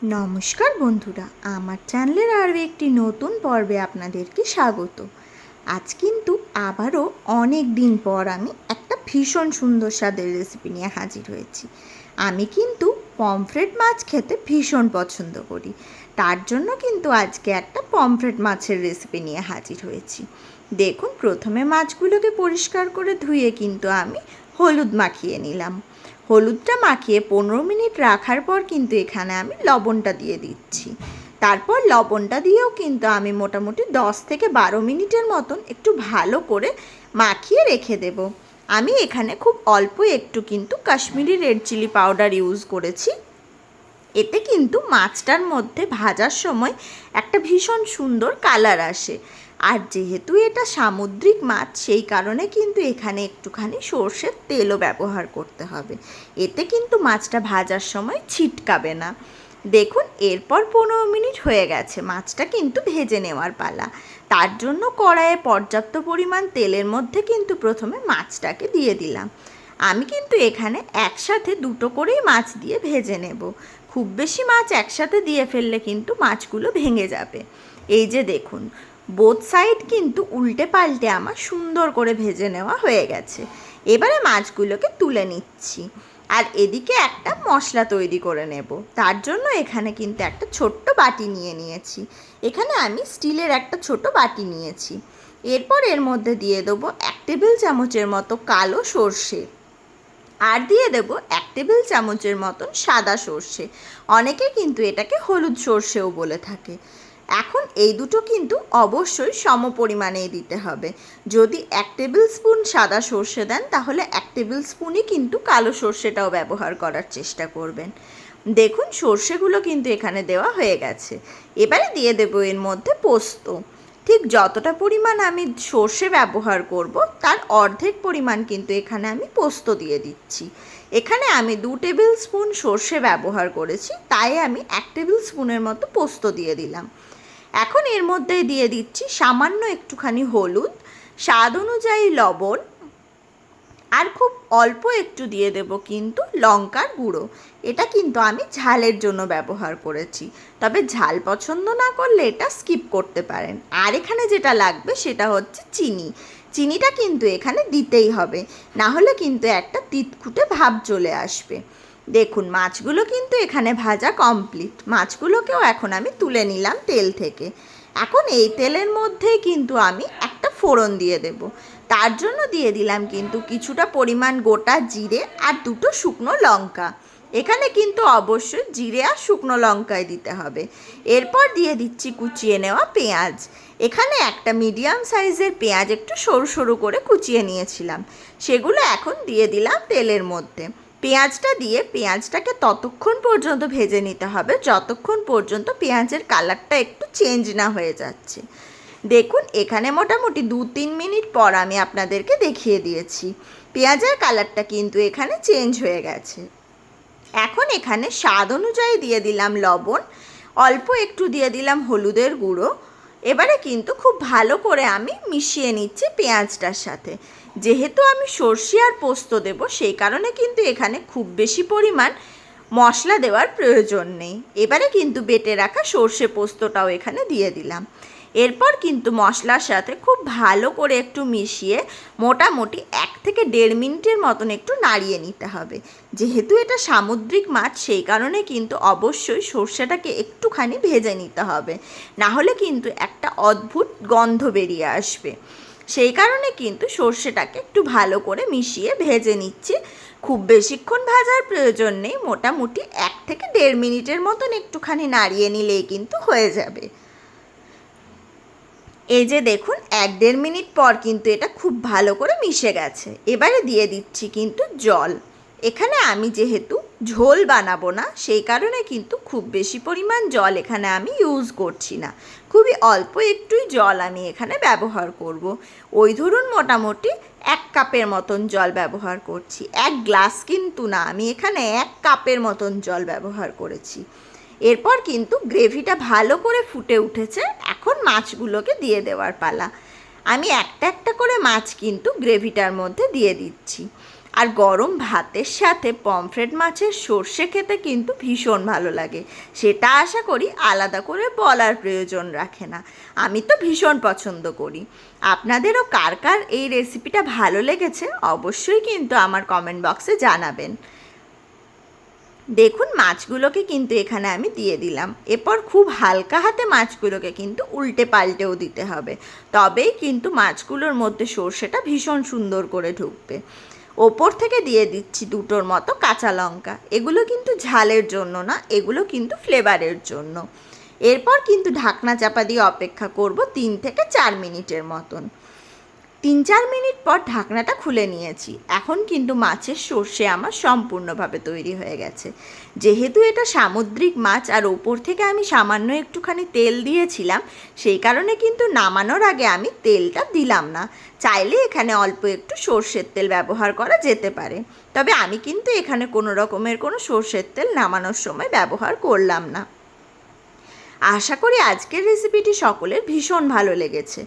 নমস্কার বন্ধুরা, আমার চ্যানেলের আরও একটি নতুন পর্বে আপনাদেরকে স্বাগত। আজ কিন্তু আবারও অনেক দিন পর আমি একটা ভীষণ সুন্দর স্বাদের রেসিপি নিয়ে হাজির হয়েছি। আমি কিন্তু পমফ্রেট মাছ খেতে ভীষণ পছন্দ করি, তার জন্য কিন্তু আজকে একটা পমফ্রেট মাছের রেসিপি নিয়ে হাজির হয়েছি। দেখুন, প্রথমে মাছগুলোকে পরিষ্কার করে ধুয়ে কিন্তু আমি হলুদ মাখিয়ে নিলাম। হলুদটা মাখিয়ে 15 মিনিট রাখার পর কিন্তু এখানে আমি লবণটা দিয়ে দিচ্ছি। তারপর লবণটা দিয়েও কিন্তু আমি মোটামুটি 10 থেকে 12 মিনিটের মতন একটু ভালো করে মাখিয়ে রেখে দেব। আমি এখানে খুব অল্প একটু কিন্তু Kashmiri red chilli powder use করেছি। এতে কিন্তু মাছটার মধ্যে ভাজার সময় একটা ভীষণ সুন্দর কালার আসে। আর যেহেতু এটা সামুদ্রিক মাছ, সেই কারণে কিন্তু এখানে একটুখানি সর্ষের তেলও ব্যবহার করতে হবে। এতে কিন্তু মাছটা ভাজার সময় ছিটকাবে না। দেখুন, এরপর 15 মিনিট হয়ে গেছে, মাছটা কিন্তু ভেজে নেওয়ার পালা। তার জন্য কড়াইয়ে পর্যাপ্ত পরিমাণ তেলের মধ্যে কিন্তু প্রথমে মাছটাকে দিয়ে দিলাম। আমি কিন্তু এখানে একসাথে দুটো করেই মাছ দিয়ে ভেজে নেব। খুব বেশি মাছ একসাথে দিয়ে ফেললে কিন্তু মাছগুলো ভেঙে যাবে। এই যে দেখুন, বোথ সাইড কিন্তু উল্টে পাল্টে আমার সুন্দর করে ভেজে নেওয়া হয়ে গেছে। এবারে মাছগুলোকে তুলে নিচ্ছি। আর এদিকে একটা মশলা তৈরি করে নেব। তার জন্য এখানে কিন্তু একটা ছোট্ট বাটি নিয়েছি। এখানে আমি স্টিলের একটা ছোট বাটি নিয়েছি। এরপর এর মধ্যে দিয়ে দেবো 1 টেবিল চামচের মতো কালো সর্ষে, আর দিয়ে দেবো 1 টেবিল চামচের মতন সাদা সর্ষে। অনেকে কিন্তু এটাকে হলুদ সর্ষেও বলে থাকে। এখন এই দুটো কিন্তু অবশ্যই সম পরিমাণেই দিতে হবে। যদি 1 টেবিল স্পুন সাদা সর্ষে দেন, তাহলে 1 টেবিল স্পুনই কিন্তু কালো সর্ষেটাও ব্যবহার করার চেষ্টা করবেন। দেখুন, সর্ষেগুলো কিন্তু এখানে দেওয়া হয়ে গেছে। এবারে দিয়ে দেবো এর মধ্যে পোস্ত। ঠিক যতটা পরিমাণ আমি সর্ষে ব্যবহার করব, তার অর্ধেক পরিমাণ কিন্তু এখানে আমি পোস্ত দিয়ে দিচ্ছি। এখানে আমি 2 টেবিল স্পুন সর্ষে ব্যবহার করেছি, তাই আমি 1 টেবিল স্পুনের মতো পোস্ত দিয়ে দিলাম। এখন এর মধ্যে দিয়ে দিচ্ছি সামান্য একটুখানি হলুদ, স্বাদ অনুযায়ী লবণ, আর খুব অল্প একটু দিয়ে দেব কিন্তু লঙ্কার গুঁড়ো। এটা কিন্তু আমি ঝালের জন্য ব্যবহার করেছি, তবে ঝাল পছন্দ না করলে এটা স্কিপ করতে পারেন। আর এখানে যেটা লাগবে সেটা হচ্ছে চিনি। চিনিটা কিন্তু এখানে দিতেই হবে, না হলে কিন্তু একটা তিতকুটে ভাব চলে আসবে। দেখুন, মাছগুলো কিন্তু এখানে ভাজা কমপ্লিট। মাছগুলোকেও এখন আমি তুলে নিলাম তেল থেকে। এখন এই তেলের মধ্যেই কিন্তু আমি একটা ফোড়ন দিয়ে দেব। তার জন্য দিয়ে দিলাম কিন্তু কিছুটা পরিমাণ গোটা জিরে আর 2টো শুকনো লঙ্কা। এখানে কিন্তু অবশ্যই জিরে আর শুকনো লঙ্কাই দিতে হবে। এরপর দিয়ে দিচ্ছি কুচিয়ে নেওয়া পেঁয়াজ। এখানে একটা মিডিয়াম সাইজের পেঁয়াজ একটু সরু সরু করে কুচিয়ে নিয়েছিলাম, সেগুলো এখন দিয়ে দিলাম তেলের মধ্যে। পেঁয়াজটা দিয়ে পেঁয়াজটাকে ততক্ষণ পর্যন্ত ভেজে নিতে হবে যতক্ষণ পর্যন্ত পেঁয়াজের কালারটা একটু চেঞ্জ না হয়ে যাচ্ছে। দেখুন, এখানে মোটামুটি 2-3 মিনিট পর আমি আপনাদেরকে দেখিয়ে দিয়েছি, পেঁয়াজের কালারটা কিন্তু এখানে চেঞ্জ হয়ে গেছে। এখন এখানে স্বাদ অনুযায়ী দিয়ে দিলাম লবণ, অল্প একটু দিয়ে দিলাম হলুদের গুঁড়ো। এবারে কিন্তু খুব ভালো করে আমি মিশিয়ে নিচ্ছি পেঁয়াজটার সাথে। যেহেতু আমি সর্ষে আর পোস্ত দেব, সেই কারণে কিন্তু এখানে খুব বেশি পরিমাণ মশলা দেওয়ার প্রয়োজন নেই। এবারে কিন্তু বেটে রাখা সর্ষে পোস্তটাও এখানে দিয়ে দিলাম। এরপর কিন্তু মশলার সাথে খুব ভালো করে একটু মিশিয়ে মোটামুটি 1 থেকে 1.5 মিনিটের মতন একটু নাড়িয়ে নিতে হবে। যেহেতু এটা সামুদ্রিক মাছ, সেই কারণে কিন্তু অবশ্যই সর্ষেটাকে একটুখানি ভেজে নিতে হবে, না হলে কিন্তু একটা অদ্ভুত গন্ধ বেরিয়ে আসবে। সেই কারণে কিন্তু সর্ষেটাকে একটু ভালো করে মিশিয়ে ভেজে নিচ্ছি। খুব বেশিক্ষণ ভাজার প্রয়োজন নেই, মোটামুটি 1 থেকে 1.5 মিনিটের মতন একটুখানি নাড়িয়ে নিলেই কিন্তু হয়ে যাবে। এই যে দেখুন, 1-1.5 মিনিট পর কিন্তু এটা খুব ভালো করে মিশে গেছে। এবারে দিয়ে দিচ্ছি কিন্তু জল। এখানে আমি যেহেতু ঝোল বানাবো না, সেই কারণে কিন্তু খুব বেশি পরিমাণ জল এখানে আমি ইউজ করছি না। খুবই অল্প একটুই জল আমি এখানে ব্যবহার করব। ওই ধরুন মোটামুটি 1 কাপের মতন জল ব্যবহার করছি। 1 গ্লাস কিন্তু না, আমি এখানে 1 কাপের মতন জল ব্যবহার করেছি। এরপর কিন্তু গ্রেভিটা ভালো করে ফুটে উঠেছে। এখন মাছগুলোকে দিয়ে দেওয়ার পালা। আমি একটা একটা করে মাছ কিন্তু গ্রেভিটার মধ্যে দিয়ে দিচ্ছি। আর গরম ভাতের সাথে পমফ্রেট মাছের সর্ষে খেতে কিন্তু ভীষণ ভালো লাগে। সেটা আশা করি আলাদা করে বলার প্রয়োজন রাখে না। আমি তো ভীষণ পছন্দ করি। আপনাদেরও কার কার এই রেসিপিটা ভালো লেগেছে অবশ্যই কিন্তু আমার কমেন্ট বক্সে জানাবেন। দেখুন মাছগুলোকে কিন্তু এখানে আমি দিয়ে দিলাম। এরপর খুব হালকা হাতে মাছগুলোকে কিন্তু উল্টে পাল্টেও দিতে হবে, তবেই কিন্তু মাছগুলোর মধ্যে সর্ষেটা ভীষণ সুন্দর করে ঢুকবে। ওপর থেকে দিয়ে দিচ্ছি দুটোর মতো কাঁচা লঙ্কা। এগুলো কিন্তু ঝালের জন্য না, এগুলো কিন্তু ফ্লেভারের জন্য। এরপর কিন্তু ঢাকনা চাপা দিয়ে অপেক্ষা করব 3 থেকে 4 মিনিটের মতন। 3-4 মিনিট পর ঢাকনাটা খুলে নিয়েছি। এখন কিন্তু মাছের সর্ষে আমার সম্পূর্ণভাবে তৈরি হয়ে গেছে। যেহেতু এটা সামুদ্রিক মাছ আর ওপর থেকে আমি সামান্য একটুখানি তেল দিয়েছিলাম, সেই কারণে কিন্তু নামানোর আগে আমি তেলটা দিলাম না। চাইলে এখানে অল্প একটু সর্ষের তেল ব্যবহার করা যেতে পারে, তবে আমি কিন্তু এখানে কোনো রকমের কোনো সর্ষের তেল নামানোর সময় ব্যবহার করলাম না। আশা করি আজকের রেসিপিটি সকলের ভীষণ ভালো লেগেছে।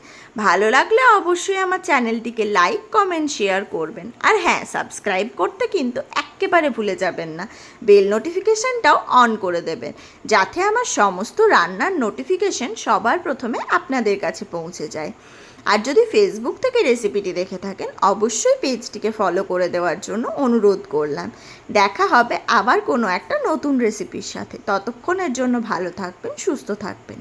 ভালো লাগলে অবশ্যই আমার চ্যানেলটিকে লাইক, কমেন্ট, শেয়ার করবেন। আর হ্যাঁ, সাবস্ক্রাইব করতে কিন্তু একেবারে ভুলে যাবেন না। বেল নোটিফিকেশানটাও অন করে দেবেন, যাতে আমার সমস্ত রান্নার নোটিফিকেশান সবার প্রথমে আপনাদের কাছে পৌঁছে যায়। আর যদি ফেসবুক থেকে রেসিপিটি দেখে থাকেন অবশ্যই পেজটিকে ফলো করে দেওয়ার জন্য অনুরোধ করলাম। দেখা হবে আবার কোনো একটা নতুন রেসিপির সাথে। ততক্ষণের জন্য ভালো থাকবেন, সুস্থ থাকবেন।